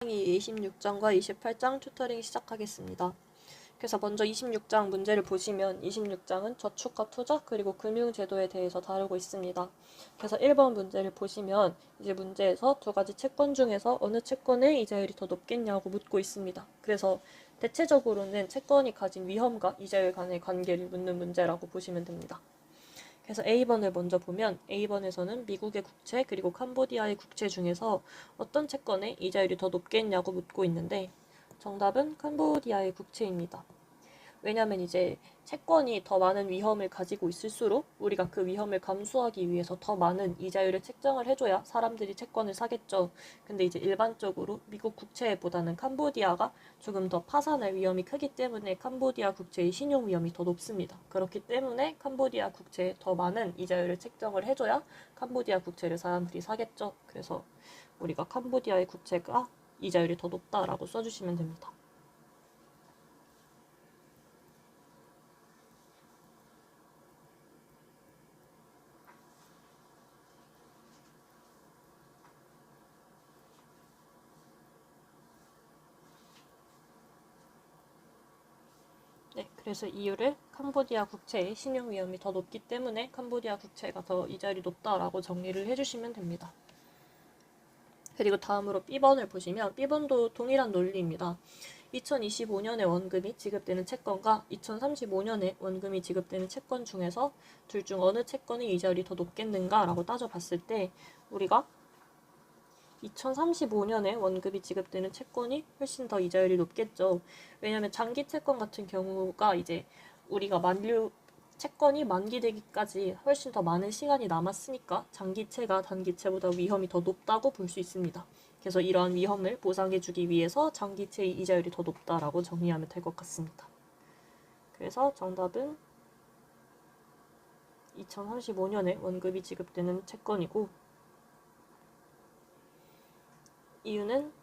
26장과 28장 튜터링 시작하겠습니다. 그래서 먼저 26장 문제를 보시면 26장은 저축과 투자 그리고 금융제도에 대해서 다루고 있습니다. 그래서 1번 문제를 보시면 이제 문제에서 두 가지 채권 중에서 어느 채권의 이자율이 더 높겠냐고 묻고 있습니다. 그래서 대체적으로는 채권이 가진 위험과 이자율 간의 관계를 묻는 문제라고 보시면 됩니다. 그래서 A번을 먼저 보면 A번에서는 미국의 국채 그리고 캄보디아의 국채 중에서 어떤 채권의 이자율이 더 높겠냐고 묻고 있는데 정답은 캄보디아의 국채입니다. 왜냐면 이제 채권이 더 많은 위험을 가지고 있을수록 우리가 그 위험을 감수하기 위해서 더 많은 이자율을 책정을 해줘야 사람들이 채권을 사겠죠. 근데 이제 일반적으로 미국 국채보다는 캄보디아가 조금 더 파산할 위험이 크기 때문에 캄보디아 국채의 신용 위험이 더 높습니다. 그렇기 때문에 캄보디아 국채에 더 많은 이자율을 책정을 해줘야 캄보디아 국채를 사람들이 사겠죠. 그래서 우리가 캄보디아의 국채가 이자율이 더 높다라고 써주시면 됩니다. 네, 그래서 이유를 캄보디아 국채의 신용 위험이 더 높기 때문에 캄보디아 국채가 더 이자율이 높다라고 정리를 해주시면 됩니다. 그리고 다음으로 B번을 보시면 B번도 동일한 논리입니다. 2025년에 원금이 지급되는 채권과 2035년에 원금이 지급되는 채권 중에서 둘 중 어느 채권의 이자율이 더 높겠는가 라고 따져봤을 때 우리가 2035년에 원금이 지급되는 채권이 훨씬 더 이자율이 높겠죠. 왜냐하면 장기 채권 같은 경우가 이제 우리가 채권이 만기되기까지 훨씬 더 많은 시간이 남았으니까 장기채가 단기채보다 위험이 더 높다고 볼 수 있습니다. 그래서 이러한 위험을 보상해주기 위해서 장기채의 이자율이 더 높다라고 정리하면 될 것 같습니다. 그래서 정답은 2035년에 원금이 지급되는 채권이고 이유는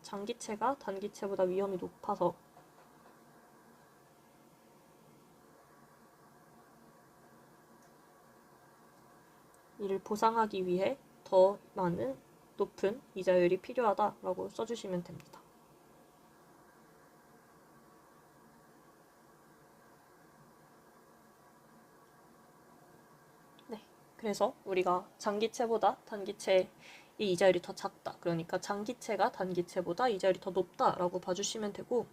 장기채가 단기채보다 위험이 높아서 이를 보상하기 위해 더 많은 높은 이자율이 필요하다라고 써주시면 됩니다. 네, 그래서 우리가 장기채보다 단기채의 이자율이 더 작다. 그러니까 장기채가 단기채보다 이자율이 더 높다라고 봐주시면 되고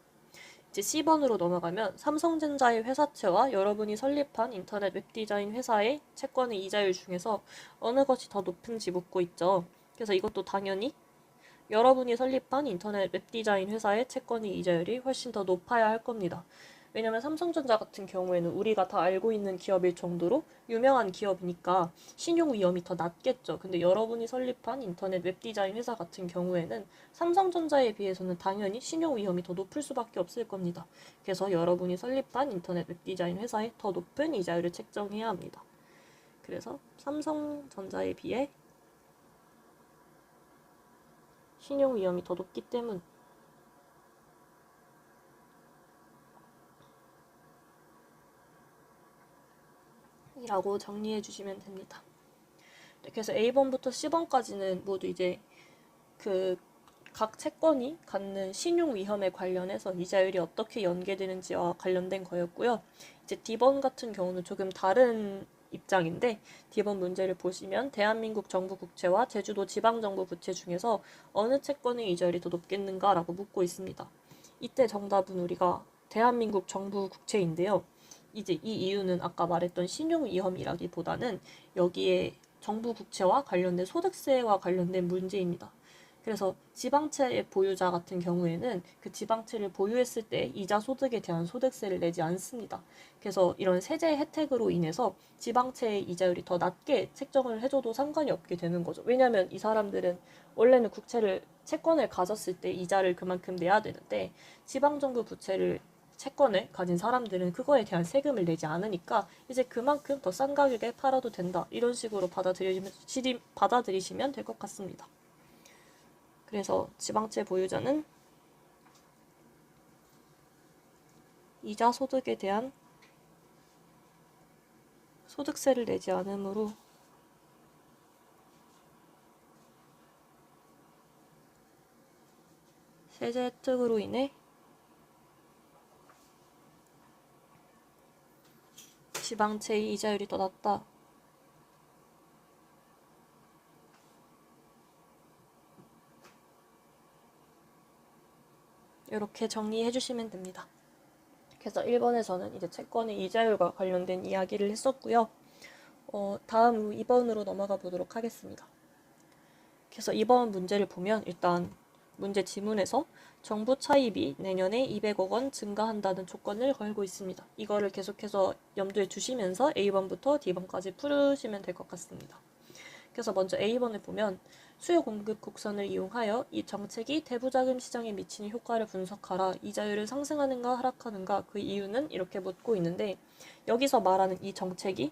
이제 C번으로 넘어가면 삼성전자의 회사채와 여러분이 설립한 인터넷 웹디자인 회사의 채권의 이자율 중에서 어느 것이 더 높은지 묻고 있죠. 그래서 이것도 당연히 여러분이 설립한 인터넷 웹디자인 회사의 채권의 이자율이 훨씬 더 높아야 할 겁니다. 왜냐면 삼성전자 같은 경우에는 우리가 다 알고 있는 기업일 정도로 유명한 기업이니까 신용 위험이 더 낮겠죠. 근데 여러분이 설립한 인터넷 웹디자인 회사 같은 경우에는 삼성전자에 비해서는 당연히 신용 위험이 더 높을 수밖에 없을 겁니다. 그래서 여러분이 설립한 인터넷 웹디자인 회사에 더 높은 이자율을 책정해야 합니다. 그래서 삼성전자에 비해 신용 위험이 더 높기 때문 이라고 정리해 주시면 됩니다. 네, 그래서 A번부터 C번까지는 모두 이제 각 채권이 갖는 신용 위험에 관련해서 이자율이 어떻게 연계되는지와 관련된 거였고요. 이제 D번 같은 경우는 조금 다른 입장인데 D번 문제를 보시면 대한민국 정부 국채와 제주도 지방정부 국채 중에서 어느 채권의 이자율이 더 높겠는가라고 묻고 있습니다. 이때 정답은 우리가 대한민국 정부 국채인데요. 이제 이 이유는 아까 말했던 신용 위험이라기보다는 여기에 정부 국채와 관련된 소득세와 관련된 문제입니다. 그래서 지방채 보유자 같은 경우에는 그 지방채를 보유했을 때 이자 소득에 대한 소득세를 내지 않습니다. 그래서 이런 세제 혜택으로 인해서 지방채의 이자율이 더 낮게 책정을 해줘도 상관이 없게 되는 거죠. 왜냐하면 이 사람들은 원래는 채권을 가졌을 때 이자를 그만큼 내야 되는데 지방정부 채권을 가진 사람들은 그거에 대한 세금을 내지 않으니까 이제 그만큼 더 싼 가격에 팔아도 된다. 이런 식으로 받아들이시면 될 것 같습니다. 그래서 지방채 보유자는 이자 소득에 대한 소득세를 내지 않으므로 세제 혜택으로 인해 지방채의 이자율이 더 낮다. 이렇게 정리해 주시면 됩니다. 그래서 1번에서는 이제 채권의 이자율과 관련된 이야기를 했었고요. 다음 2번으로 넘어가 보도록 하겠습니다. 그래서 이번 문제를 보면 일단 문제 지문에서 정부 차입이 내년에 200억 원 증가한다는 조건을 걸고 있습니다. 이거를 계속해서 염두에 두시면서 A번부터 D번까지 풀으시면 될 것 같습니다. 그래서 먼저 A번을 보면 수요 공급 곡선을 이용하여 이 정책이 대부자금 시장에 미치는 효과를 분석하라. 이자율을 상승하는가 하락하는가 그 이유는 이렇게 묻고 있는데 여기서 말하는 이 정책이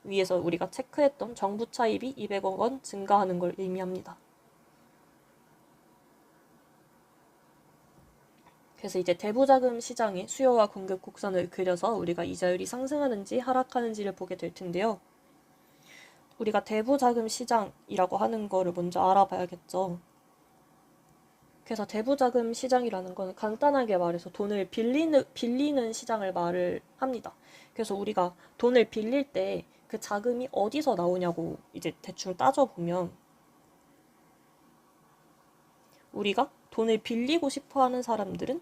위에서 우리가 체크했던 정부 차입이 200억 원 증가하는 걸 의미합니다. 그래서 이제 대부자금 시장의 수요와 공급 곡선을 그려서 우리가 이자율이 상승하는지 하락하는지를 보게 될 텐데요. 우리가 대부자금 시장이라고 하는 거를 먼저 알아봐야겠죠. 그래서 대부자금 시장이라는 건 간단하게 말해서 돈을 빌리는 시장을 말을 합니다. 그래서 우리가 돈을 빌릴 때 그 자금이 어디서 나오냐고 이제 대충 따져보면 우리가 돈을 빌리고 싶어 하는 사람들은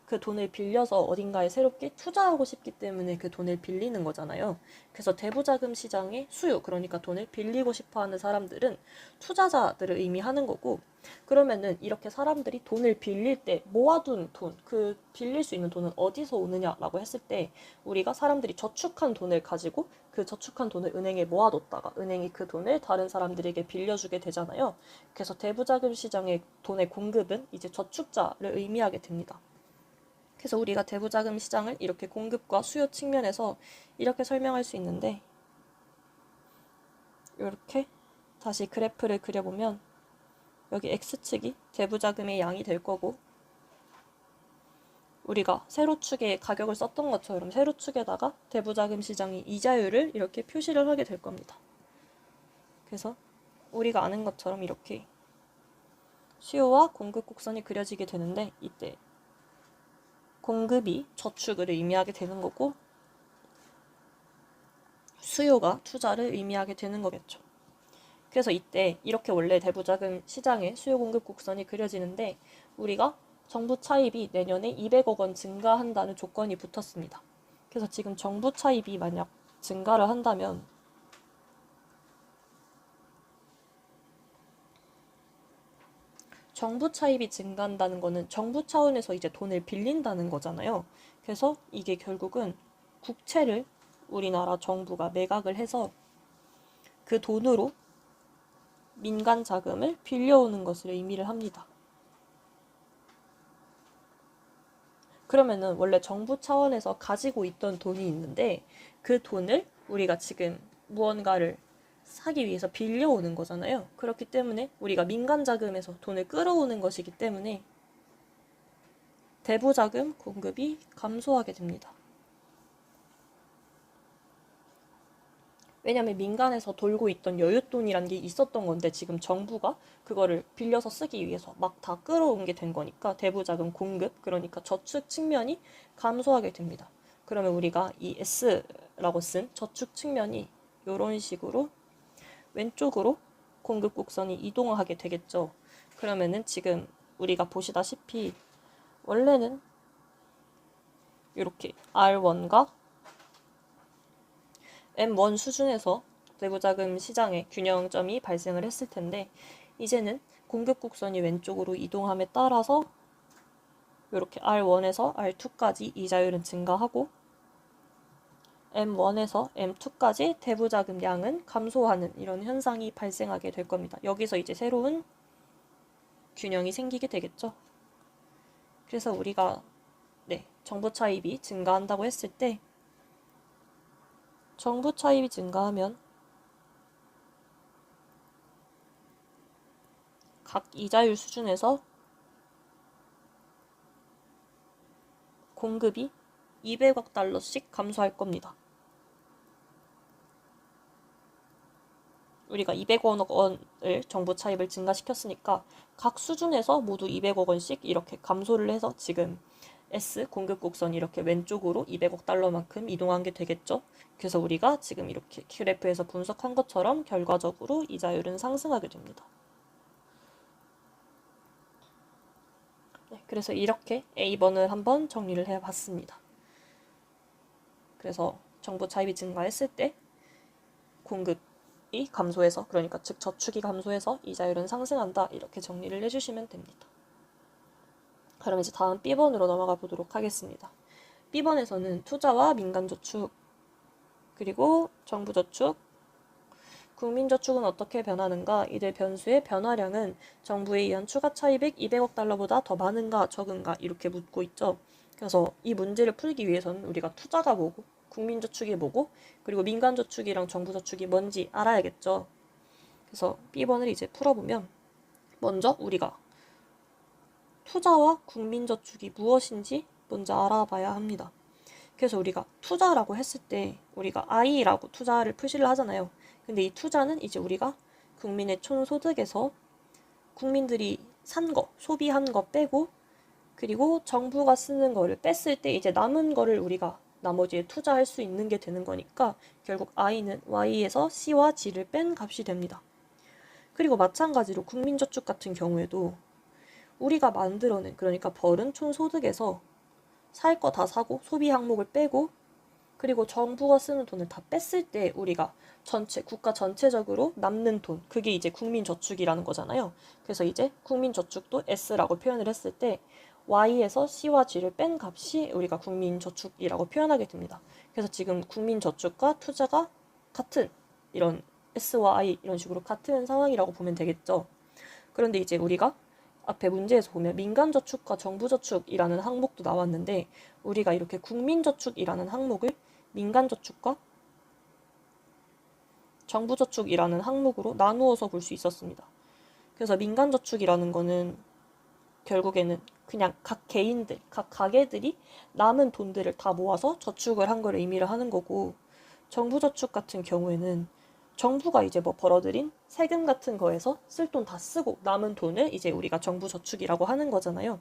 그 돈을 빌려서 어딘가에 새롭게 투자하고 싶기 때문에 그 돈을 빌리는 거잖아요. 그래서 대부자금 시장의 수요, 그러니까 돈을 빌리고 싶어 하는 사람들은 투자자들을 의미하는 거고, 그러면은 이렇게 사람들이 돈을 빌릴 때 모아둔 돈, 그 빌릴 수 있는 돈은 어디서 오느냐라고 했을 때 우리가 사람들이 저축한 돈을 가지고 그 저축한 돈을 은행에 모아뒀다가 은행이 그 돈을 다른 사람들에게 빌려주게 되잖아요. 그래서 대부자금 시장의 돈의 공급은 이제 저축자를 의미하게 됩니다. 그래서 우리가 대부자금 시장을 이렇게 공급과 수요 측면에서 이렇게 설명할 수 있는데 이렇게 다시 그래프를 그려보면 여기 X축이 대부자금의 양이 될 거고 우리가 세로축에 가격을 썼던 것처럼 세로축에다가 대부자금 시장의 이자율을 이렇게 표시를 하게 될 겁니다. 그래서 우리가 아는 것처럼 이렇게 수요와 공급 곡선이 그려지게 되는데 이때 공급이 저축을 의미하게 되는 거고 수요가 투자를 의미하게 되는 거겠죠. 그래서 이때 이렇게 원래 대부자금 시장의 수요 공급 곡선이 그려지는데 우리가 정부 차입이 내년에 200억 원 증가한다는 조건이 붙었습니다. 그래서 지금 정부 차입이 만약 증가를 한다면 정부 차입이 증가한다는 거는 정부 차원에서 이제 돈을 빌린다는 거잖아요. 그래서 이게 결국은 국채를 우리나라 정부가 매각을 해서 그 돈으로 민간 자금을 빌려오는 것을 의미를 합니다. 그러면은 원래 정부 차원에서 가지고 있던 돈이 있는데 그 돈을 우리가 지금 무언가를 사기 위해서 빌려오는 거잖아요. 그렇기 때문에 우리가 민간 자금에서 돈을 끌어오는 것이기 때문에 대부자금 공급이 감소하게 됩니다. 왜냐면 민간에서 돌고 있던 여윳돈이라는 게 있었던 건데 지금 정부가 그거를 빌려서 쓰기 위해서 막 다 끌어온 게 된 거니까 대부자금 공급, 그러니까 저축 측면이 감소하게 됩니다. 그러면 우리가 이 S라고 쓴 저축 측면이 이런 식으로 왼쪽으로 공급 곡선이 이동하게 되겠죠. 그러면은 지금 우리가 보시다시피 원래는 이렇게 R1과 M1 수준에서 대부자금 시장의 균형점이 발생을 했을 텐데 이제는 공급 곡선이 왼쪽으로 이동함에 따라서 이렇게 R1에서 R2까지 이자율은 증가하고 M1에서 M2까지 대부자금 양은 감소하는 이런 현상이 발생하게 될 겁니다. 여기서 이제 새로운 균형이 생기게 되겠죠. 그래서 우리가 정부 차입이 증가한다고 했을 때 정부 차입이 증가하면 각 이자율 수준에서 공급이 200억 달러씩 감소할 겁니다. 우리가 200억 원을 정부 차입을 증가시켰으니까 각 수준에서 모두 200억 원씩 이렇게 감소를 해서 지금 S 공급 곡선이 이렇게 왼쪽으로 200억 달러만큼 이동한 게 되겠죠. 그래서 우리가 지금 이렇게 그래프에서 분석한 것처럼 결과적으로 이자율은 상승하게 됩니다. 네, 그래서 이렇게 A번을 한번 정리를 해봤습니다. 그래서 정부 차입이 증가했을 때 공급이 감소해서, 그러니까 즉 저축이 감소해서 이자율은 상승한다, 이렇게 정리를 해주시면 됩니다. 그럼 이제 다음 B번으로 넘어가 보도록 하겠습니다. B번에서는 투자와 민간저축, 그리고 정부저축, 국민저축은 어떻게 변하는가, 이들 변수의 변화량은 정부에 의한 추가 차입액 200억 달러보다 더 많은가 적은가 이렇게 묻고 있죠. 그래서 이 문제를 풀기 위해서는 우리가 투자가 뭐고 국민저축이 뭐고 그리고 민간저축이랑 정부저축이 뭔지 알아야겠죠. 그래서 B번을 이제 풀어보면 먼저 우리가 투자와 국민저축이 무엇인지 먼저 알아봐야 합니다. 그래서 우리가 투자라고 했을 때 우리가 I라고 투자를 표시를 하잖아요. 근데 이 투자는 이제 우리가 국민의 총소득에서 국민들이 산 거, 소비한 거 빼고 그리고 정부가 쓰는 거를 뺐을 때 이제 남은 거를 우리가 나머지에 투자할 수 있는 게 되는 거니까 결국 I는 Y에서 C와 G를 뺀 값이 됩니다. 그리고 마찬가지로 국민저축 같은 경우에도 우리가 만들어낸, 그러니까 벌은 총소득에서 살 거 다 사고 소비 항목을 빼고 그리고 정부가 쓰는 돈을 다 뺐을 때 우리가 국가 전체적으로 남는 돈, 그게 이제 국민저축이라는 거잖아요. 그래서 이제 국민저축도 S라고 표현을 했을 때 Y에서 C와 G를 뺀 값이 우리가 국민저축이라고 표현하게 됩니다. 그래서 지금 국민저축과 투자가 같은, 이런 S와 I 이런 식으로 같은 상황이라고 보면 되겠죠. 그런데 이제 우리가 앞에 문제에서 보면 민간저축과 정부저축이라는 항목도 나왔는데 우리가 이렇게 국민저축이라는 항목을 민간저축과 정부저축이라는 항목으로 나누어서 볼 수 있었습니다. 그래서 민간저축이라는 거는 결국에는 그냥 각 개인들, 각 가게들이 남은 돈들을 다 모아서 저축을 한 걸 의미를 하는 거고, 정부저축 같은 경우에는 정부가 이제 뭐 벌어들인 세금 같은 거에서 쓸 돈 다 쓰고 남은 돈을 이제 우리가 정부저축이라고 하는 거잖아요.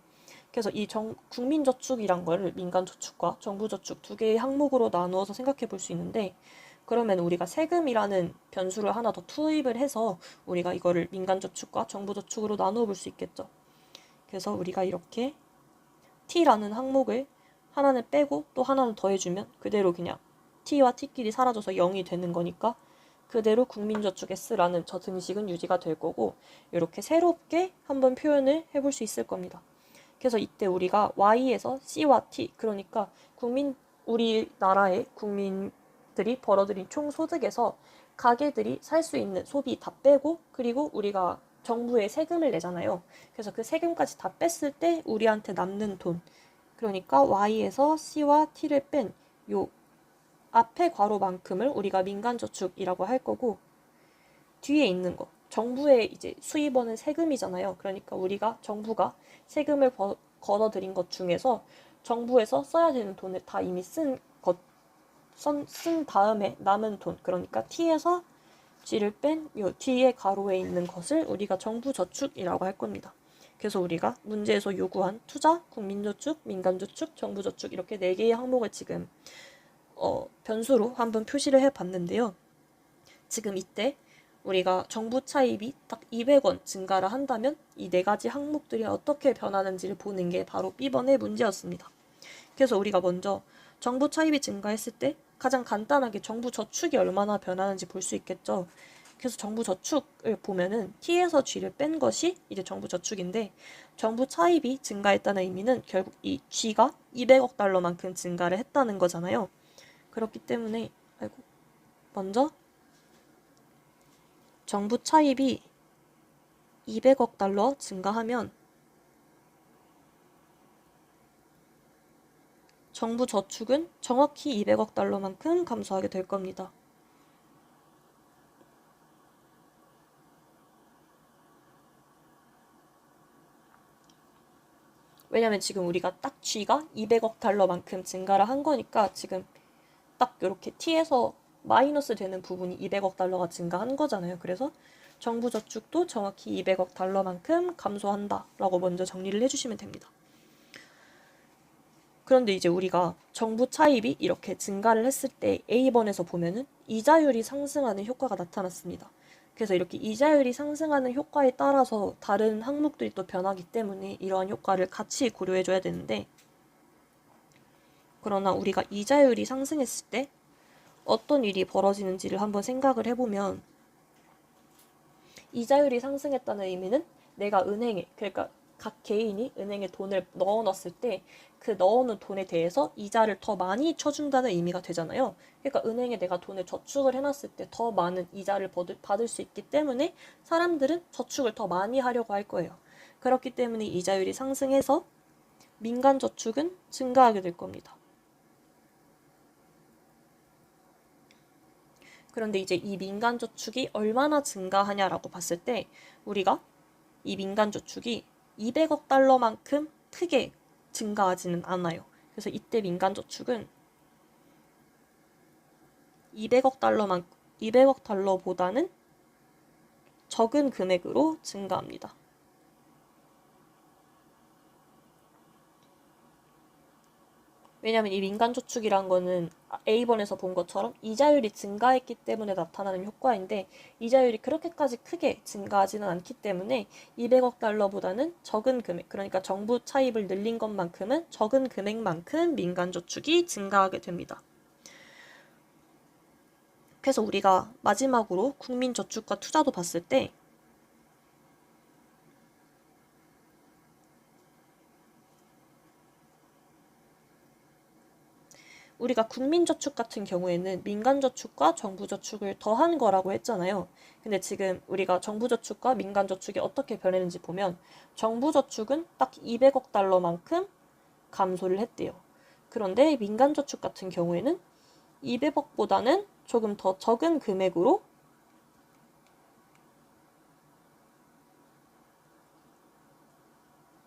그래서 이 국민저축이란 거를 민간저축과 정부저축 두 개의 항목으로 나누어서 생각해 볼 수 있는데, 그러면 우리가 세금이라는 변수를 하나 더 투입을 해서 우리가 이거를 민간저축과 정부저축으로 나누어 볼 수 있겠죠. 그래서 우리가 이렇게 T라는 항목을 하나는 빼고 또 하나는 더해주면 그대로 그냥 T와 T끼리 사라져서 0이 되는 거니까 그대로 국민저축 S라는 저 등식은 유지가 될 거고, 이렇게 새롭게 한번 표현을 해볼 수 있을 겁니다. 그래서 이때 우리가 Y에서 C와 T, 그러니까 우리나라의 국민들이 벌어들인 총 소득에서 가게들이 살 수 있는 소비 다 빼고 그리고 우리가 정부에 세금을 내잖아요. 그래서 그 세금까지 다 뺐을 때 우리한테 남는 돈, 그러니까 Y에서 C와 T를 뺀 요 앞에 괄호만큼을 우리가 민간저축이라고 할 거고, 뒤에 있는 거 정부의 이제 수입원은 세금이잖아요. 그러니까 우리가 정부가 세금을 걷어들인 것 중에서 정부에서 써야 되는 돈을 다 이미 쓴 다음에 남은 돈, 그러니까 T에서 G를 뺀 요 뒤에 가로에 있는 것을 우리가 정부저축이라고 할 겁니다. 그래서 우리가 문제에서 요구한 투자, 국민저축, 민간저축, 정부저축 이렇게 4개의 항목을 지금 변수로 한번 표시를 해봤는데요. 지금 이때 우리가 정부 차입이 딱 200원 증가를 한다면 이 4가지 항목들이 어떻게 변하는지를 보는 게 바로 B번의 문제였습니다. 그래서 우리가 먼저 정부 차입이 증가했을 때 가장 간단하게 정부 저축이 얼마나 변하는지 볼 수 있겠죠. 그래서 정부 저축을 보면은 T에서 G를 뺀 것이 이제 정부 저축인데, 정부 차입이 증가했다는 의미는 결국 이 G가 200억 달러만큼 증가를 했다는 거잖아요. 그렇기 때문에 먼저 정부 차입이 200억 달러 증가하면 정부 저축은 정확히 200억 달러만큼 감소하게 될 겁니다. 왜냐면 지금 우리가 딱 G가 200억 달러만큼 증가를 한 거니까 지금 딱 이렇게 T에서 마이너스 되는 부분이 200억 달러가 증가한 거잖아요. 그래서 정부 저축도 정확히 200억 달러만큼 감소한다 라고 먼저 정리를 해주시면 됩니다. 그런데 이제 우리가 정부 차입이 이렇게 증가를 했을 때 A번에서 보면은 이자율이 상승하는 효과가 나타났습니다. 그래서 이렇게 이자율이 상승하는 효과에 따라서 다른 항목들이 또 변하기 때문에 이러한 효과를 같이 고려해줘야 되는데, 그러나 우리가 이자율이 상승했을 때 어떤 일이 벌어지는지를 한번 생각을 해보면, 이자율이 상승했다는 의미는 내가 은행에, 그러니까 각 개인이 은행에 돈을 넣어놨을 때 그 넣어놓은 돈에 대해서 이자를 더 많이 쳐준다는 의미가 되잖아요. 그러니까 은행에 내가 돈을 저축을 해놨을 때 더 많은 이자를 받을 수 있기 때문에 사람들은 저축을 더 많이 하려고 할 거예요. 그렇기 때문에 이자율이 상승해서 민간 저축은 증가하게 될 겁니다. 그런데 이제 이 민간 저축이 얼마나 증가하냐라고 봤을 때 우리가 이 민간 저축이 200억 달러만큼 크게 증가하지는 않아요. 그래서 이때 민간 저축은 200억 달러보다는 적은 금액으로 증가합니다. 왜냐하면 이 민간저축이란 거는 A번에서 본 것처럼 이자율이 증가했기 때문에 나타나는 효과인데, 이자율이 그렇게까지 크게 증가하지는 않기 때문에 200억 달러보다는 적은 금액, 그러니까 정부 차입을 늘린 것만큼은 적은 금액만큼 민간저축이 증가하게 됩니다. 그래서 우리가 마지막으로 국민저축과 투자도 봤을 때 우리가 국민저축 같은 경우에는 민간저축과 정부저축을 더한 거라고 했잖아요. 근데 지금 우리가 정부저축과 민간저축이 어떻게 변했는지 보면 정부저축은 딱 200억 달러만큼 감소를 했대요. 그런데 민간저축 같은 경우에는 200억보다는 조금 더 적은 금액으로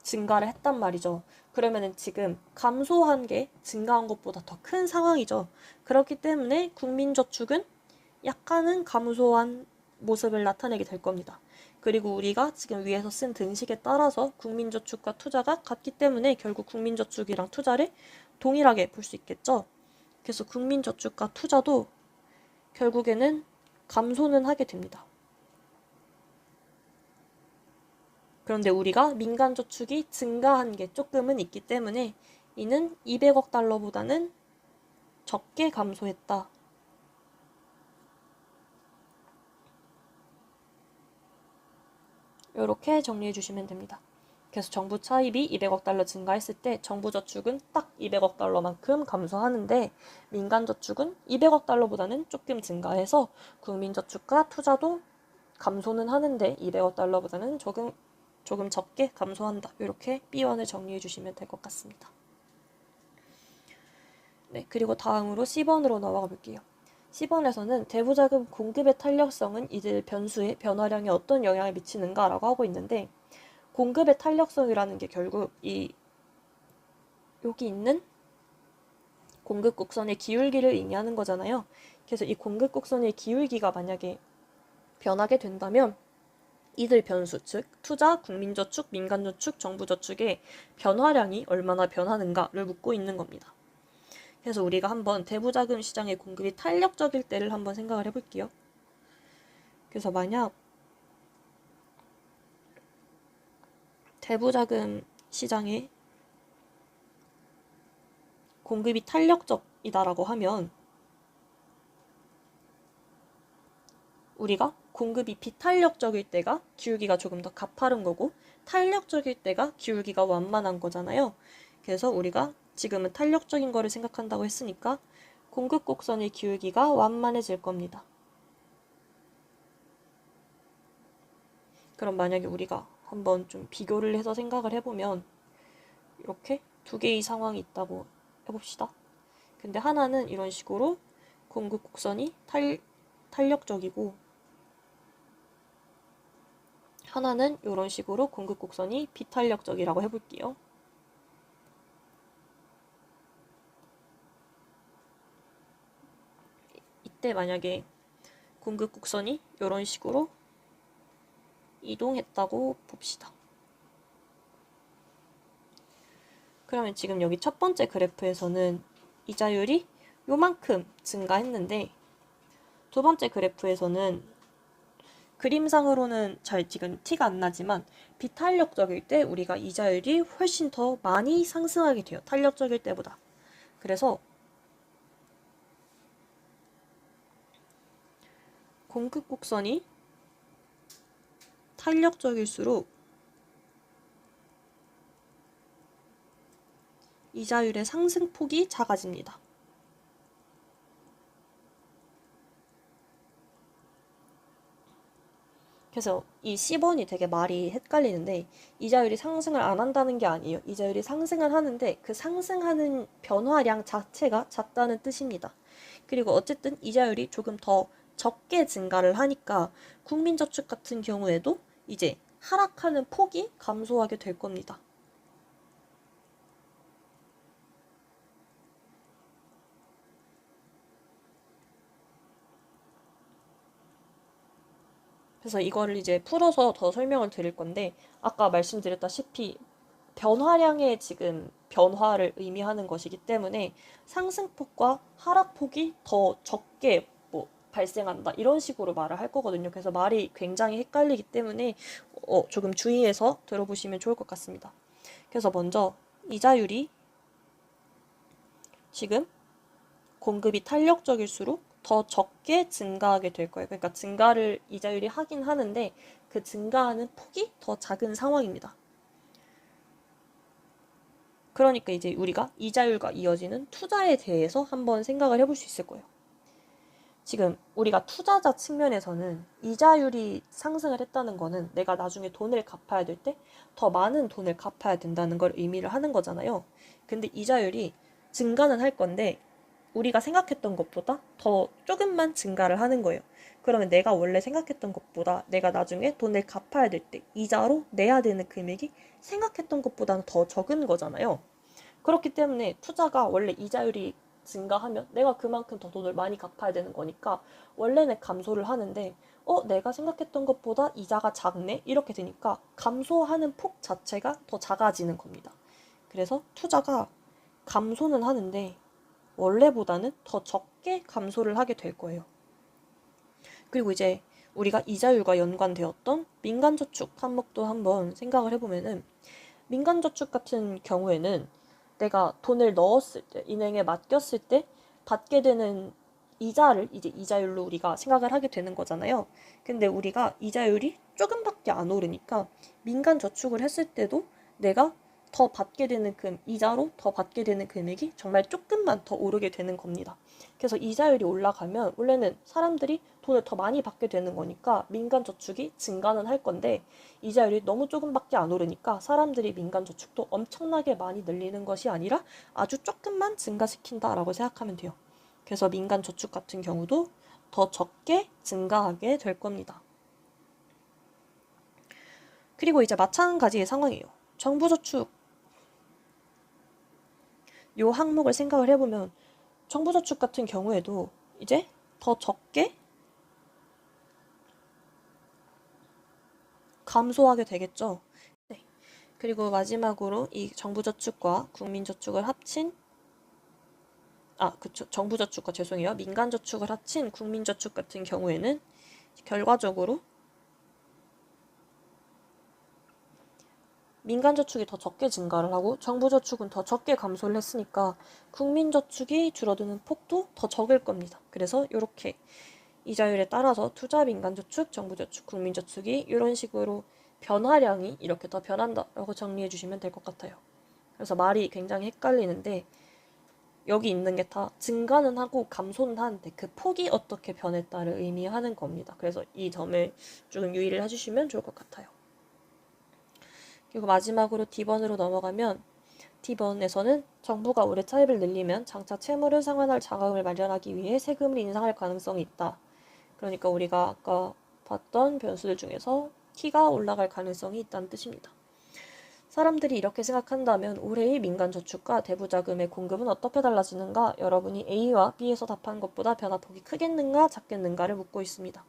증가를 했단 말이죠. 그러면은 지금 감소한 게 증가한 것보다 더 큰 상황이죠. 그렇기 때문에 국민저축은 약간은 감소한 모습을 나타내게 될 겁니다. 그리고 우리가 지금 위에서 쓴 등식에 따라서 국민저축과 투자가 같기 때문에 결국 국민저축이랑 투자를 동일하게 볼 수 있겠죠. 그래서 국민저축과 투자도 결국에는 감소는 하게 됩니다. 그런데 우리가 민간저축이 증가한 게 조금은 있기 때문에 이는 200억 달러보다는 적게 감소했다. 이렇게 정리해 주시면 됩니다. 그래서 정부 차입이 200억 달러 증가했을 때 정부 저축은 딱 200억 달러만큼 감소하는데, 민간 저축은 200억 달러보다는 조금 증가해서 국민 저축과 투자도 감소는 하는데 200억 달러보다는 조금 적게 감소한다. 이렇게 B원을 정리해 주시면 될 것 같습니다. 네, 그리고 다음으로 C번으로 넘어가 볼게요. C번에서는 대부자금 공급의 탄력성은 이들 변수의 변화량에 어떤 영향을 미치는가라고 하고 있는데, 공급의 탄력성이라는 게 결국 여기 있는 공급 곡선의 기울기를 의미하는 거잖아요. 그래서 이 공급 곡선의 기울기가 만약에 변하게 된다면 이들 변수, 즉 투자, 국민저축, 민간저축, 정부저축의 변화량이 얼마나 변하는가를 묻고 있는 겁니다. 그래서 우리가 한번 대부자금 시장의 공급이 탄력적일 때를 한번 생각을 해볼게요. 그래서 만약 대부자금 시장의 공급이 탄력적이다라고 하면 우리가 공급이 비탄력적일 때가 기울기가 조금 더 가파른 거고, 탄력적일 때가 기울기가 완만한 거잖아요. 그래서 우리가 지금은 탄력적인 거를 생각한다고 했으니까 공급 곡선의 기울기가 완만해질 겁니다. 그럼 만약에 우리가 한번 좀 비교를 해서 생각을 해보면 이렇게 두 개의 상황이 있다고 해봅시다. 근데 하나는 이런 식으로 공급 곡선이 탄력적이고, 하나는 이런 식으로 공급 곡선이 비탄력적이라고 해볼게요. 이때 만약에 공급 곡선이 이런 식으로 이동했다고 봅시다. 그러면 지금 여기 첫 번째 그래프에서는 이자율이 요만큼 증가했는데 두 번째 그래프에서는 그림상으로는 잘 지금 티가 안 나지만 비탄력적일 때 우리가 이자율이 훨씬 더 많이 상승하게 돼요. 탄력적일 때보다. 그래서 공급 곡선이 탄력적일수록 이자율의 상승폭이 작아집니다. 그래서 이 10원이 되게 말이 헷갈리는데 이자율이 상승을 안 한다는 게 아니에요. 이자율이 상승을 하는데 그 상승하는 변화량 자체가 작다는 뜻입니다. 그리고 어쨌든 이자율이 조금 더 적게 증가를 하니까 국민저축 같은 경우에도 이제 하락하는 폭이 감소하게 될 겁니다. 그래서 이거를 이제 풀어서 더 설명을 드릴 건데 아까 말씀드렸다시피 변화량의 지금 변화를 의미하는 것이기 때문에 상승폭과 하락폭이 더 적게 발생한다 이런 식으로 말을 할 거거든요. 그래서 말이 굉장히 헷갈리기 때문에 조금 주의해서 들어보시면 좋을 것 같습니다. 그래서 먼저 이자율이 지금 공급이 탄력적일수록 더 적게 증가하게 될 거예요. 그러니까 증가를 이자율이 하긴 하는데 그 증가하는 폭이 더 작은 상황입니다. 그러니까 이제 우리가 이자율과 이어지는 투자에 대해서 한번 생각을 해볼 수 있을 거예요. 지금 우리가 투자자 측면에서는 이자율이 상승을 했다는 거는 내가 나중에 돈을 갚아야 될 때 더 많은 돈을 갚아야 된다는 걸 의미를 하는 거잖아요. 근데 이자율이 증가는 할 건데 우리가 생각했던 것보다 더 조금만 증가를 하는 거예요. 그러면 내가 원래 생각했던 것보다 내가 나중에 돈을 갚아야 될 때 이자로 내야 되는 금액이 생각했던 것보다는 더 적은 거잖아요. 그렇기 때문에 투자가 원래 이자율이 증가하면 내가 그만큼 더 돈을 많이 갚아야 되는 거니까 원래는 감소를 하는데 내가 생각했던 것보다 이자가 작네? 이렇게 되니까 감소하는 폭 자체가 더 작아지는 겁니다. 그래서 투자가 감소는 하는데 원래보다는 더 적게 감소를 하게 될 거예요. 그리고 이제 우리가 이자율과 연관되었던 민간저축 항목도 한번 생각을 해보면은 민간저축 같은 경우에는 내가 돈을 넣었을 때, 은행에 맡겼을 때 받게 되는 이자를 이제 이자율로 우리가 생각을 하게 되는 거잖아요. 근데 우리가 이자율이 조금밖에 안 오르니까 민간저축을 했을 때도 내가 더 받게 되는 이자로 더 받게 되는 금액이 정말 조금만 더 오르게 되는 겁니다. 그래서 이자율이 올라가면 원래는 사람들이 돈을 더 많이 받게 되는 거니까 민간저축이 증가는 할 건데 이자율이 너무 조금밖에 안 오르니까 사람들이 민간저축도 엄청나게 많이 늘리는 것이 아니라 아주 조금만 증가시킨다라고 생각하면 돼요. 그래서 민간저축 같은 경우도 더 적게 증가하게 될 겁니다. 그리고 이제 마찬가지의 상황이에요. 정부저축 요 항목을 생각을 해보면 정부저축 같은 경우에도 이제 더 적게 감소하게 되겠죠. 네. 그리고 마지막으로 이 정부저축과 국민저축을 합친 그쵸. 정부저축과 죄송해요. 민간저축을 합친 국민저축 같은 경우에는 결과적으로 민간저축이 더 적게 증가를 하고 정부저축은 더 적게 감소를 했으니까 국민저축이 줄어드는 폭도 더 적을 겁니다. 그래서 이렇게 이자율에 따라서 투자, 민간저축, 정부저축, 국민저축이 이런 식으로 변화량이 이렇게 더 변한다라고 정리해 주시면 될 것 같아요. 그래서 말이 굉장히 헷갈리는데 여기 있는 게 다 증가는 하고 감소는 하는데 그 폭이 어떻게 변했다를 의미하는 겁니다. 그래서 이 점을 조금 유의를 해주시면 좋을 것 같아요. 그리고 마지막으로 D번으로 넘어가면 D번에서는 정부가 올해 차입을 늘리면 장차 채무를 상환할 자금을 마련하기 위해 세금을 인상할 가능성이 있다. 그러니까 우리가 아까 봤던 변수들 중에서 T가 올라갈 가능성이 있다는 뜻입니다. 사람들이 이렇게 생각한다면 올해의 민간저축과 대부자금의 공급은 어떻게 달라지는가? 여러분이 A와 B에서 답한 것보다 변화폭이 크겠는가 작겠는가를 묻고 있습니다.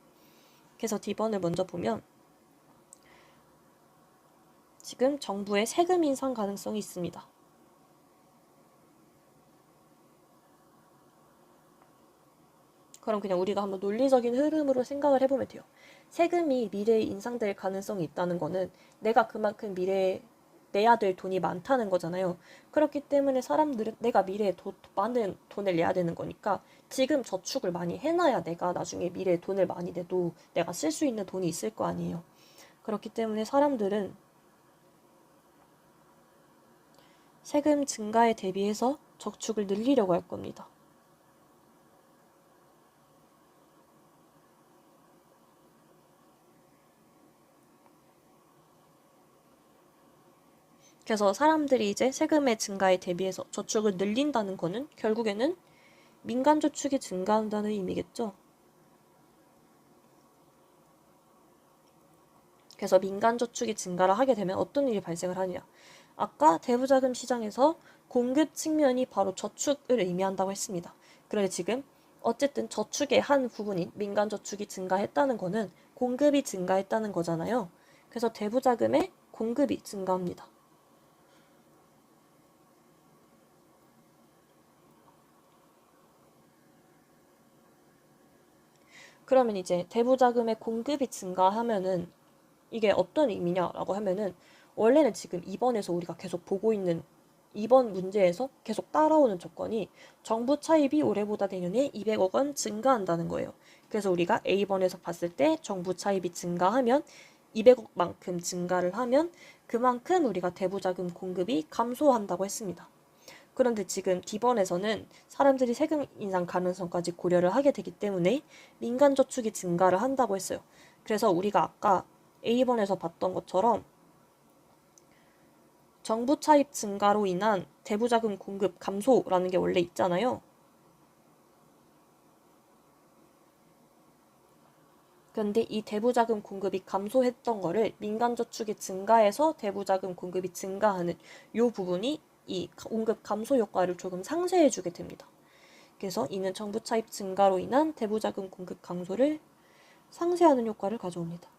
그래서 D번을 먼저 보면 지금 정부의 세금 인상 가능성이 있습니다. 그럼 그냥 우리가 한번 논리적인 흐름으로 생각을 해보면 돼요. 세금이 미래에 인상될 가능성이 있다는 거는 내가 그만큼 미래에 내야 될 돈이 많다는 거잖아요. 그렇기 때문에 사람들은 내가 미래에 많은 돈을 내야 되는 거니까 지금 저축을 많이 해놔야 내가 나중에 미래에 돈을 많이 내도 내가 쓸 수 있는 돈이 있을 거 아니에요. 그렇기 때문에 사람들은 세금 증가에 대비해서 저축을 늘리려고 할 겁니다. 그래서 사람들이 이제 세금의 증가에 대비해서 저축을 늘린다는 거는 결국에는 민간 저축이 증가한다는 의미겠죠. 그래서 민간 저축이 증가를 하게 되면 어떤 일이 발생을 하느냐. 아까 대부자금 시장에서 공급 측면이 바로 저축을 의미한다고 했습니다. 그런데 지금 어쨌든 저축의 한 부분인 민간 저축이 증가했다는 거는 공급이 증가했다는 거잖아요. 그래서 대부자금의 공급이 증가합니다. 그러면 이제 대부자금의 공급이 증가하면은 이게 어떤 의미냐라고 하면은 원래는 지금 2번에서 우리가 계속 보고 있는 2번 문제에서 계속 따라오는 조건이 정부 차입이 올해보다 내년에 200억 원 증가한다는 거예요. 그래서 우리가 A번에서 봤을 때 정부 차입이 증가하면 200억만큼 증가를 하면 그만큼 우리가 대부자금 공급이 감소한다고 했습니다. 그런데 지금 D번에서는 사람들이 세금 인상 가능성까지 고려를 하게 되기 때문에 민간 저축이 증가를 한다고 했어요. 그래서 우리가 아까 A번에서 봤던 것처럼 정부 차입 증가로 인한 대부자금 공급 감소라는 게 원래 있잖아요. 그런데 이 대부자금 공급이 감소했던 거를 민간 저축이 증가해서 대부자금 공급이 증가하는 이 부분이 이 공급 감소 효과를 조금 상쇄해 주게 됩니다. 그래서 이는 정부 차입 증가로 인한 대부자금 공급 감소를 상쇄하는 효과를 가져옵니다.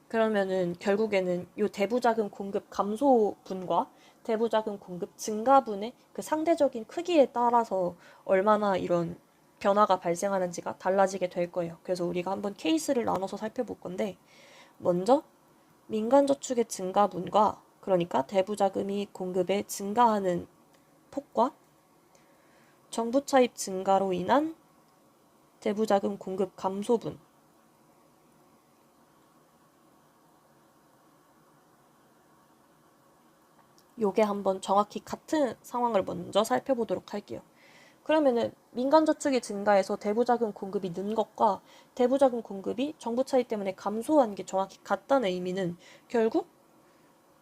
그러면은 결국에는 이 대부자금 공급 감소분과 대부자금 공급 증가분의 그 상대적인 크기에 따라서 얼마나 이런 변화가 발생하는지가 달라지게 될 거예요. 그래서 우리가 한번 케이스를 나눠서 살펴볼 건데 먼저 민간저축의 증가분과 그러니까 대부자금이 공급에 증가하는 폭과 정부 차입 증가로 인한 대부자금 공급 감소분 요게 한번 정확히 같은 상황을 먼저 살펴보도록 할게요. 그러면은 민간저축이 증가해서 대부자금 공급이 는 것과 대부자금 공급이 정부 차입 때문에 감소한 게 정확히 같다는 의미는 결국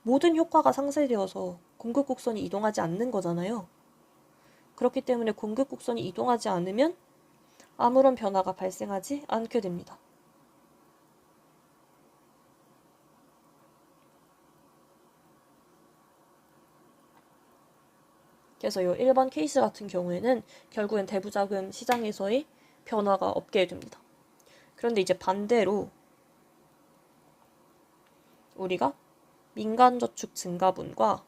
모든 효과가 상쇄되어서 공급 곡선이 이동하지 않는 거잖아요. 그렇기 때문에 공급 곡선이 이동하지 않으면 아무런 변화가 발생하지 않게 됩니다. 그래서 이 1번 케이스 같은 경우에는 결국엔 대부자금 시장에서의 변화가 없게 됩니다. 그런데 이제 반대로 우리가 민간저축 증가분과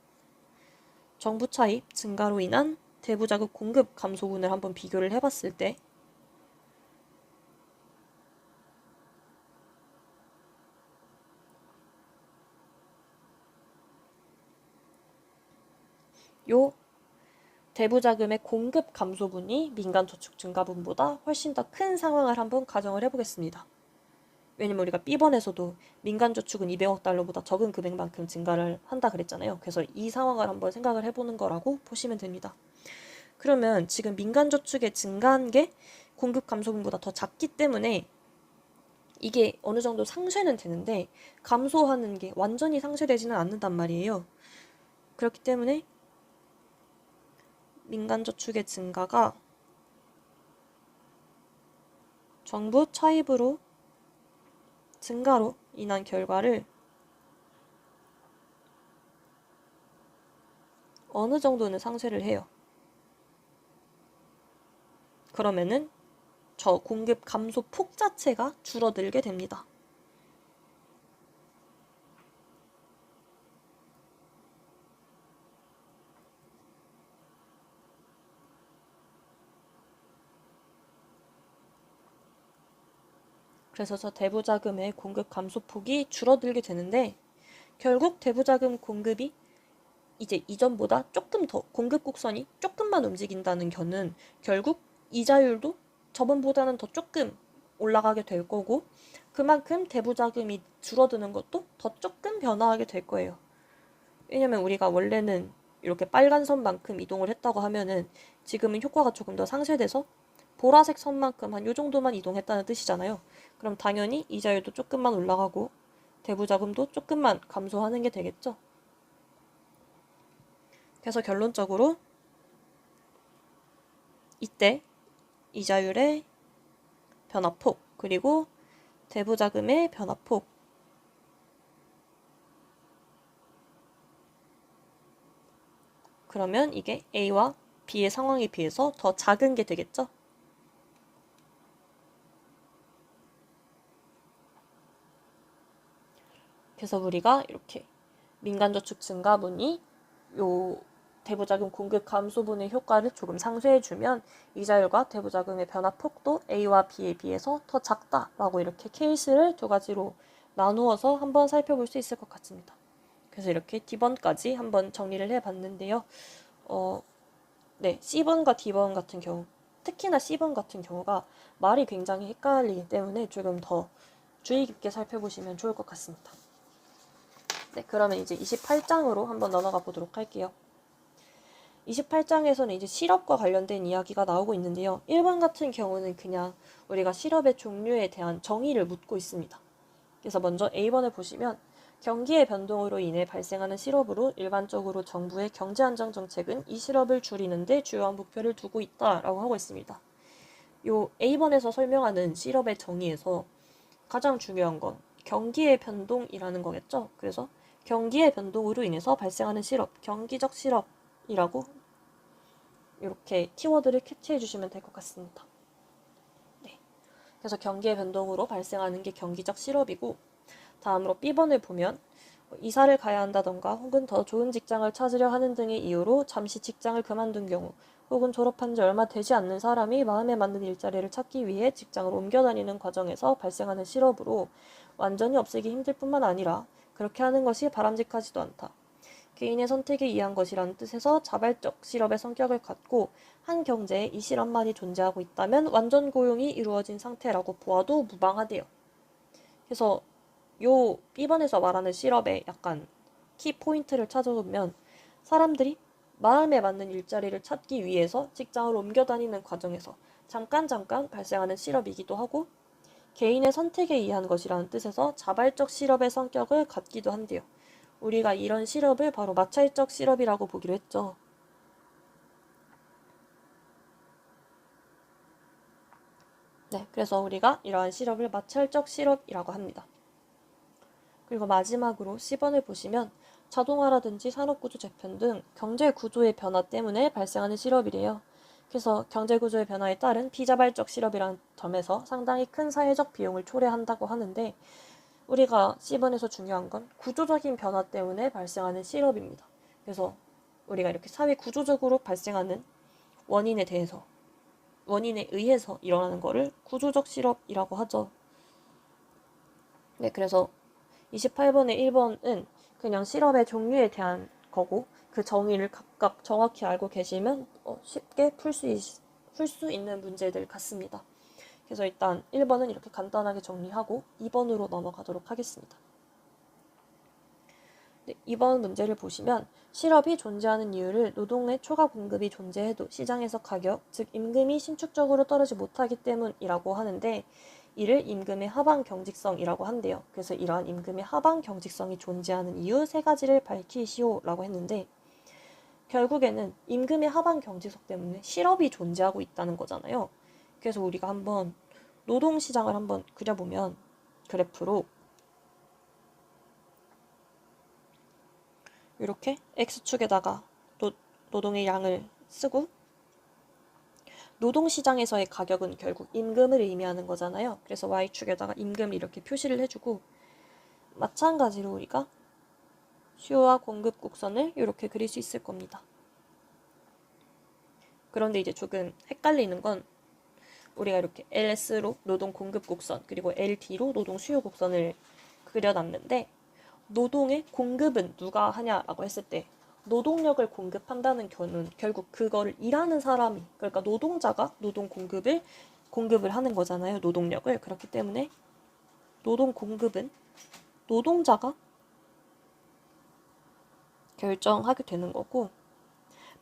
정부 차입 증가로 인한 대부자금 공급 감소분을 한번 비교를 해봤을 때 요 대부자금의 공급 감소분이 민간저축 증가분보다 훨씬 더 큰 상황을 한번 가정을 해보겠습니다. 왜냐면 우리가 B번에서도 민간저축은 200억 달러보다 적은 금액만큼 증가를 한다 그랬잖아요. 그래서 이 상황을 한번 생각을 해보는 거라고 보시면 됩니다. 그러면 지금 민간저축의 증가한 게 공급 감소분보다 더 작기 때문에 이게 어느 정도 상쇄는 되는데 감소하는 게 완전히 상쇄되지는 않는단 말이에요. 그렇기 때문에 민간저축의 증가가 정부 차입으로 증가로 인한 결과를 어느 정도는 상쇄를 해요. 그러면은 저 공급 감소 폭 자체가 줄어들게 됩니다. 그래서 저 대부자금의 공급 감소폭이 줄어들게 되는데 결국 대부자금 공급이 이제 이전보다 조금 더 공급 곡선이 조금만 움직인다는 견은 결국 이자율도 저번보다는 더 조금 올라가게 될 거고 그만큼 대부자금이 줄어드는 것도 더 조금 변화하게 될 거예요. 왜냐면 우리가 원래는 이렇게 빨간 선만큼 이동을 했다고 하면은 지금은 효과가 조금 더 상쇄돼서 보라색 선만큼 한 요 정도만 이동했다는 뜻이잖아요. 그럼 당연히 이자율도 조금만 올라가고 대부자금도 조금만 감소하는 게 되겠죠. 그래서 결론적으로 이때 이자율의 변화폭 그리고 대부자금의 변화폭 그러면 이게 A와 B의 상황에 비해서 더 작은 게 되겠죠. 그래서 우리가 이렇게 민간저축 증가분이 요 대부자금 공급 감소분의 효과를 조금 상쇄해주면 이자율과 대부자금의 변화폭도 A와 B에 비해서 더 작다라고 이렇게 케이스를 두 가지로 나누어서 한번 살펴볼 수 있을 것 같습니다. 그래서 이렇게 D번까지 한번 정리를 해봤는데요. 네, C번 D번 같은 경우, 특히나 C번 같은 경우가 말이 굉장히 헷갈리기 때문에 조금 더 주의 깊게 살펴보시면 좋을 것 같습니다. 네, 그러면 이제 28장으로 한번 넘어가 보도록 할게요. 28장에서는 이제 실업과 관련된 이야기가 나오고 있는데요. 1번 같은 경우는 그냥 우리가 실업의 종류에 대한 정의를 묻고 있습니다. 그래서 먼저 A번을 보시면 경기의 변동으로 인해 발생하는 실업으로 일반적으로 정부의 경제안정 정책은 이 실업을 줄이는 데 주요한 목표를 두고 있다라고 하고 있습니다. 요 A번에서 설명하는 실업의 정의에서 가장 중요한 건 경기의 변동이라는 거겠죠. 그래서 경기의 변동으로 인해서 발생하는 실업, 경기적 실업이라고 이렇게 키워드를 캐치해 주시면 될 것 같습니다. 네. 그래서 경기의 변동으로 발생하는 게 경기적 실업이고 다음으로 B번을 보면 이사를 가야 한다던가 혹은 더 좋은 직장을 찾으려 하는 등의 이유로 잠시 직장을 그만둔 경우 혹은 졸업한 지 얼마 되지 않는 사람이 마음에 맞는 일자리를 찾기 위해 직장을 옮겨 다니는 과정에서 발생하는 실업으로 완전히 없애기 힘들 뿐만 아니라 그렇게 하는 것이 바람직하지도 않다. 개인의 선택에 의한 것이라는 뜻에서 자발적 실업의 성격을 갖고 한 경제에 이 실업만이 존재하고 있다면 완전 고용이 이루어진 상태라고 보아도 무방하대요. 그래서 요 B번에서 말하는 실업의 약간 키포인트를 찾아보면 사람들이 마음에 맞는 일자리를 찾기 위해서 직장을 옮겨 다니는 과정에서 잠깐 발생하는 실업이기도 하고 개인의 선택에 의한 것이라는 뜻에서 자발적 실업의 성격을 갖기도 한대요. 우리가 이런 실업을 바로 마찰적 실업이라고 보기로 했죠. 네, 그래서 우리가 이러한 실업을 마찰적 실업이라고 합니다. 그리고 마지막으로 C번을 보시면 자동화라든지 산업구조 재편 등 경제구조의 변화 때문에 발생하는 실업이래요. 그래서 경제구조의 변화에 따른 비자발적 실업이라는 점에서 상당히 큰 사회적 비용을 초래한다고 하는데 우리가 C번에서 중요한 건 구조적인 변화 때문에 발생하는 실업입니다. 그래서 우리가 이렇게 사회 구조적으로 발생하는 원인에 의해서 일어나는 거를 구조적 실업이라고 하죠. 네, 그래서 28번의 1번은 그냥 실업의 종류에 대한 거고 그 정의를 각각 정확히 알고 계시면 쉽게 풀 수 있는 문제들 같습니다. 그래서 일단 1번은 이렇게 간단하게 정리하고 2번으로 넘어가도록 하겠습니다. 네, 2번 문제를 보시면 실업이 존재하는 이유를 노동 내 초과 공급이 존재해도 시장에서 가격, 즉 임금이 신축적으로 떨어지지 못하기 때문이라고 하는데 이를 임금의 하방 경직성이라고 한대요. 그래서 이러한 임금의 하방 경직성이 존재하는 이유 세 가지를 밝히시오라고 했는데 결국에는 임금의 하방 경직성 때문에 실업이 존재하고 있다는 거잖아요. 그래서 우리가 한번 노동시장을 한번 그려보면 그래프로 이렇게 X축에다가 노동의 양을 쓰고 노동시장에서의 가격은 결국 임금을 의미하는 거잖아요. 그래서 Y축에다가 임금을 이렇게 표시를 해주고 마찬가지로 우리가 수요와 공급 곡선을 이렇게 그릴 수 있을 겁니다. 그런데 이제 조금 헷갈리는 건 우리가 이렇게 LS로 노동 공급 곡선 그리고 LD로 노동 수요 곡선을 그려놨는데 노동의 공급은 누가 하냐라고 했을 때 노동력을 공급한다는 견은 결국 그거를 일하는 사람이 그러니까 노동자가 노동 공급을 하는 거잖아요. 노동력을. 그렇기 때문에 노동 공급은 노동자가 결정하게 되는 거고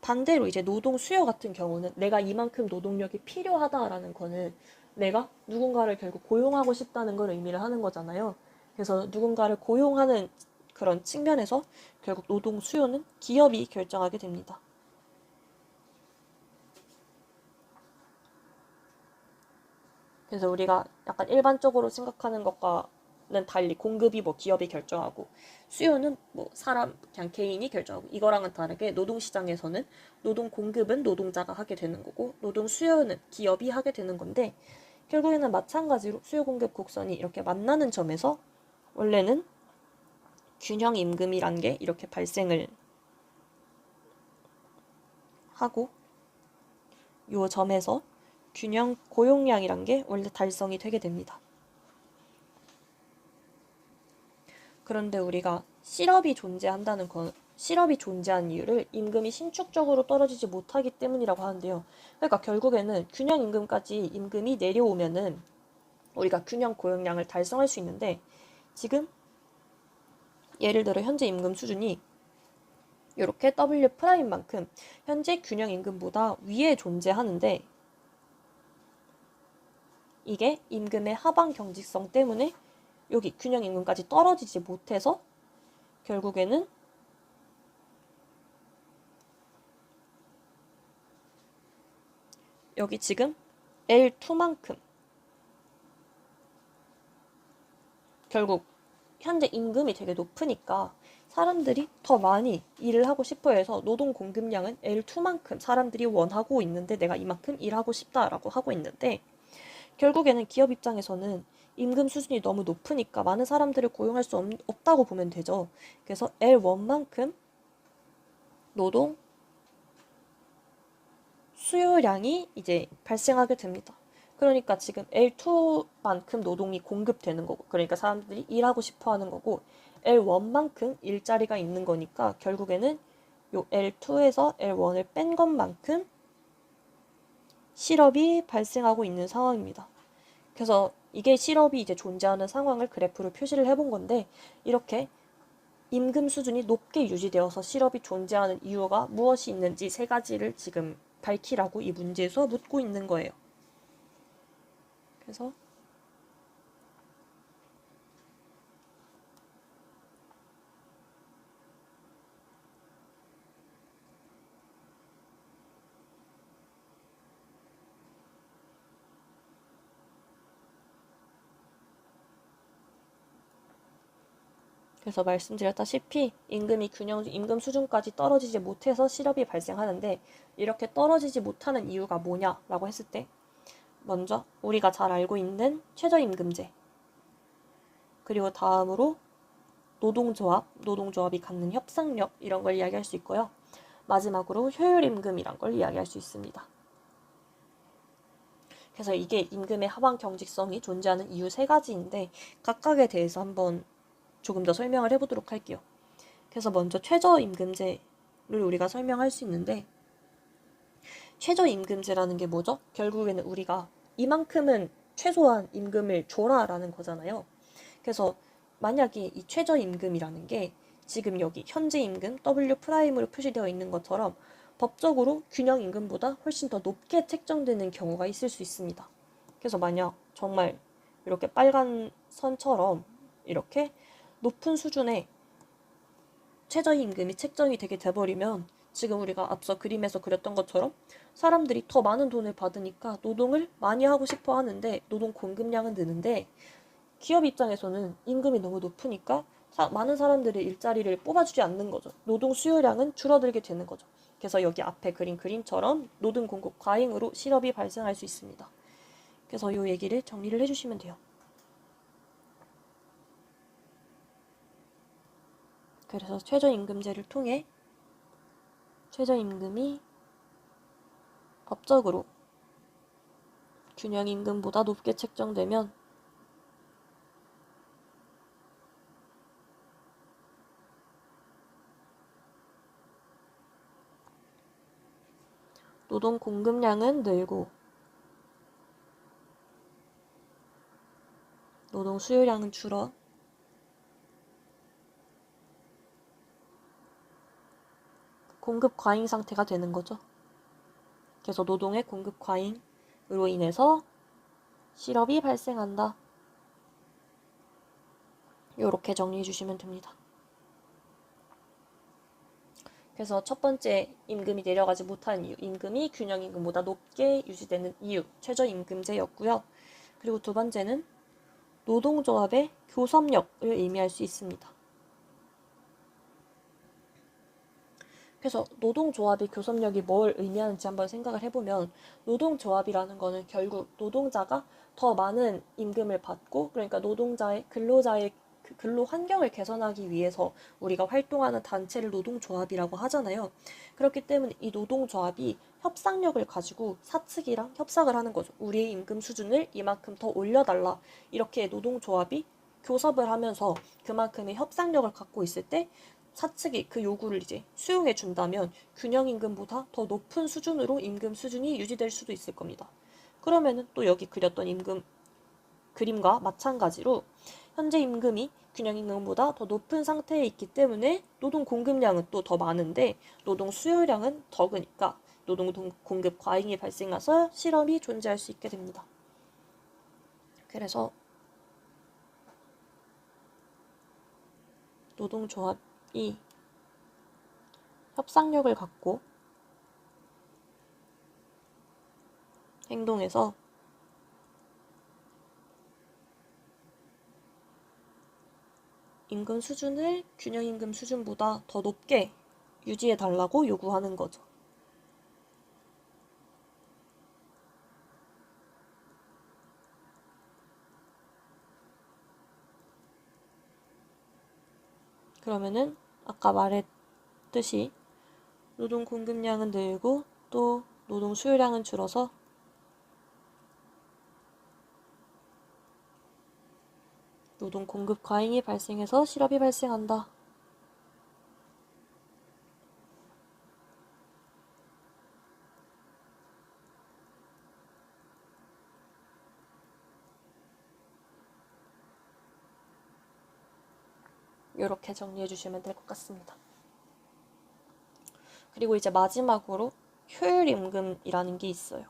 반대로 이제 노동 수요 같은 경우는 내가 이만큼 노동력이 필요하다라는 거는 내가 누군가를 결국 고용하고 싶다는 걸 의미를 하는 거잖아요. 그래서 누군가를 고용하는 그런 측면에서 결국 노동 수요는 기업이 결정하게 됩니다. 그래서 우리가 약간 일반적으로 생각하는 것과는 달리 공급이 뭐 기업이 결정하고 수요는 뭐 사람 그냥 개인이 결정하고 이거랑은 다르게 노동시장에서는 노동 공급은 노동자가 하게 되는 거고 노동 수요는 기업이 하게 되는 건데 결국에는 마찬가지로 수요 공급 곡선이 이렇게 만나는 점에서 원래는 균형 임금이란 게 이렇게 발생을 하고 요 점에서 균형 고용량이란 게 원래 달성이 되게 됩니다. 그런데 우리가 실업이 존재한 이유를 임금이 신축적으로 떨어지지 못하기 때문이라고 하는데요. 그러니까 결국에는 균형 임금까지 임금이 내려오면은 우리가 균형 고용량을 달성할 수 있는데 지금 예를 들어 현재 임금 수준이 이렇게 W 프라임만큼 현재 균형 임금보다 위에 존재하는데 이게 임금의 하방 경직성 때문에 여기 균형 임금까지 떨어지지 못해서 결국에는 여기 지금 L2만큼 결국 현재 임금이 되게 높으니까 사람들이 더 많이 일을 하고 싶어 해서 노동 공급량은 L2만큼 사람들이 원하고 있는데 내가 이만큼 일하고 싶다라고 하고 있는데 결국에는 기업 입장에서는 임금 수준이 너무 높으니까 많은 사람들을 고용할 수 없다고 보면 되죠. 그래서 L1만큼 노동 수요량이 이제 발생하게 됩니다. 그러니까 지금 L2만큼 노동이 공급되는 거고, 그러니까 사람들이 일하고 싶어 하는 거고, L1만큼 일자리가 있는 거니까 결국에는 요 L2에서 L1을 뺀 것만큼 실업이 발생하고 있는 상황입니다. 그래서 이게 실업이 이제 존재하는 상황을 그래프로 표시를 해본 건데, 이렇게 임금 수준이 높게 유지되어서 실업이 존재하는 이유가 무엇이 있는지 세 가지를 지금 밝히라고 이 문제에서 묻고 있는 거예요. 그래서 말씀드렸다시피 임금 수준까지 떨어지지 못해서 실업이 발생하는데 이렇게 떨어지지 못하는 이유가 뭐냐라고 했을 때 먼저 우리가 잘 알고 있는 최저임금제 그리고 다음으로 노동조합이 갖는 협상력 이런 걸 이야기할 수 있고요. 마지막으로 효율임금이란 걸 이야기할 수 있습니다. 그래서 이게 임금의 하방 경직성이 존재하는 이유 세 가지인데 각각에 대해서 한번 조금 더 설명을 해보도록 할게요. 그래서 먼저 최저임금제를 우리가 설명할 수 있는데 최저임금제라는 게 뭐죠? 결국에는 우리가 이만큼은 최소한 임금을 줘라라는 거잖아요. 그래서 만약에 이 최저임금이라는 게 지금 여기 현재 임금 W 프라임으로 표시되어 있는 것처럼 법적으로 균형 임금보다 훨씬 더 높게 책정되는 경우가 있을 수 있습니다. 그래서 만약 정말 이렇게 빨간 선처럼 이렇게 높은 수준의 최저임금이 책정이 되게 돼버리면 지금 우리가 앞서 그림에서 그렸던 것처럼 사람들이 더 많은 돈을 받으니까 노동을 많이 하고 싶어 하는데 노동 공급량은 느는데 기업 입장에서는 임금이 너무 높으니까 많은 사람들이 일자리를 뽑아주지 않는 거죠. 노동 수요량은 줄어들게 되는 거죠. 그래서 여기 앞에 그린 그림처럼 노동 공급 과잉으로 실업이 발생할 수 있습니다. 그래서 이 얘기를 정리를 해주시면 돼요. 그래서 최저임금제를 통해 최저임금이 법적으로 균형임금보다 높게 책정되면 노동 공급량은 늘고 노동 수요량은 줄어 공급 과잉 상태가 되는 거죠. 그래서 노동의 공급 과잉으로 인해서 실업이 발생한다. 이렇게 정리해 주시면 됩니다. 그래서 첫 번째 임금이 내려가지 못하는 이유, 임금이 균형임금보다 높게 유지되는 이유, 최저임금제였고요. 그리고 두 번째는 노동조합의 교섭력을 의미할 수 있습니다. 그래서 노동조합의 교섭력이 뭘 의미하는지 한번 생각을 해보면 노동조합이라는 거는 결국 노동자가 더 많은 임금을 받고 그러니까 근로자의 근로 환경을 개선하기 위해서 우리가 활동하는 단체를 노동조합이라고 하잖아요. 그렇기 때문에 이 노동조합이 협상력을 가지고 사측이랑 협상을 하는 거죠. 우리의 임금 수준을 이만큼 더 올려달라. 이렇게 노동조합이 교섭을 하면서 그만큼의 협상력을 갖고 있을 때 사측이 그 요구를 이제 수용해 준다면 균형임금보다 더 높은 수준으로 임금 수준이 유지될 수도 있을 겁니다. 그러면은 또 여기 그렸던 임금 그림과 마찬가지로 현재 임금이 균형임금보다 더 높은 상태에 있기 때문에 노동 공급량은 또 더 많은데 노동 수요량은 적으니까 노동 공급 과잉이 발생해서 실업이 존재할 수 있게 됩니다. 그래서 노동조합이 협상력을 갖고 행동해서 임금 수준을 균형임금 수준보다 더 높게 유지해 달라고 요구하는 거죠. 그러면은 아까 말했듯이 노동 공급량은 늘고 또 노동 수요량은 줄어서 노동 공급 과잉이 발생해서 실업이 발생한다. 이렇게 정리해 주시면 될 것 같습니다. 그리고 이제 마지막으로 효율임금이라는 게 있어요.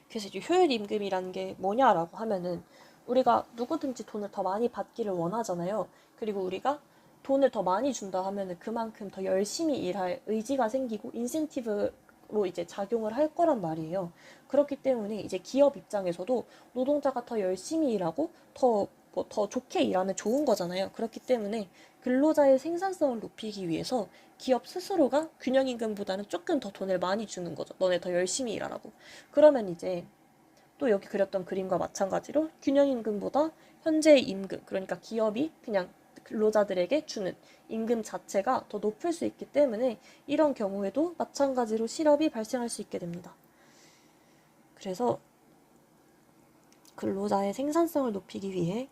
그래서 이제 효율임금이라는 게 뭐냐라고 하면은 우리가 누구든지 돈을 더 많이 받기를 원하잖아요. 그리고 우리가 돈을 더 많이 준다 하면은 그만큼 더 열심히 일할 의지가 생기고 인센티브로 이제 작용을 할 거란 말이에요. 그렇기 때문에 이제 기업 입장에서도 노동자가 더 열심히 일하고 더 좋게 일하면 좋은 거잖아요. 그렇기 때문에 근로자의 생산성을 높이기 위해서 기업 스스로가 균형임금보다는 조금 더 돈을 많이 주는 거죠. 너네 더 열심히 일하라고. 그러면 이제 또 여기 그렸던 그림과 마찬가지로 균형임금보다 현재의 임금, 그러니까 기업이 그냥 근로자들에게 주는 임금 자체가 더 높을 수 있기 때문에 이런 경우에도 마찬가지로 실업이 발생할 수 있게 됩니다. 그래서 근로자의 생산성을 높이기 위해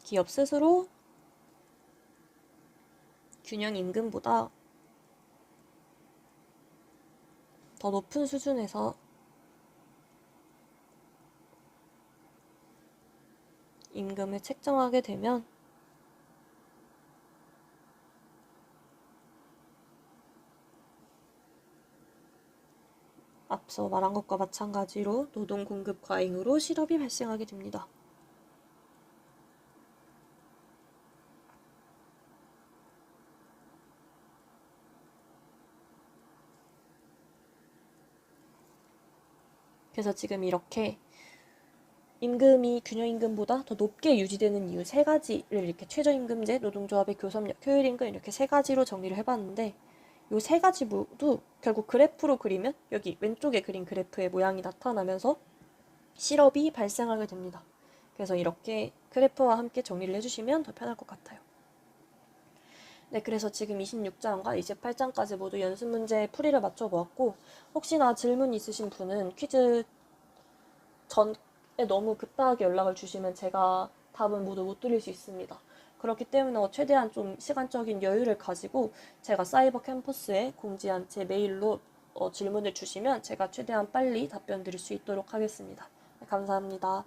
기업 스스로 균형임금보다 더 높은 수준에서 임금을 책정하게 되면 앞서 말한 것과 마찬가지로 노동 공급 과잉으로 실업이 발생하게 됩니다. 그래서 지금 이렇게 임금이 균형임금보다 더 높게 유지되는 이유 세 가지를 이렇게 최저임금제, 노동조합의 교섭력, 효율임금 이렇게 세 가지로 정리를 해봤는데 이 세 가지 모두 결국 그래프로 그리면 여기 왼쪽에 그린 그래프의 모양이 나타나면서 실업이 발생하게 됩니다. 그래서 이렇게 그래프와 함께 정리를 해주시면 더 편할 것 같아요. 네, 그래서 지금 26장과 28장까지 모두 연습 문제 풀이를 맞춰보았고 혹시나 질문 있으신 분은 퀴즈 전에 너무 급하게 연락을 주시면 제가 답은 모두 못 드릴 수 있습니다. 그렇기 때문에 최대한 좀 시간적인 여유를 가지고 제가 사이버 캠퍼스에 공지한 제 메일로 질문을 주시면 제가 최대한 빨리 답변 드릴 수 있도록 하겠습니다. 네, 감사합니다.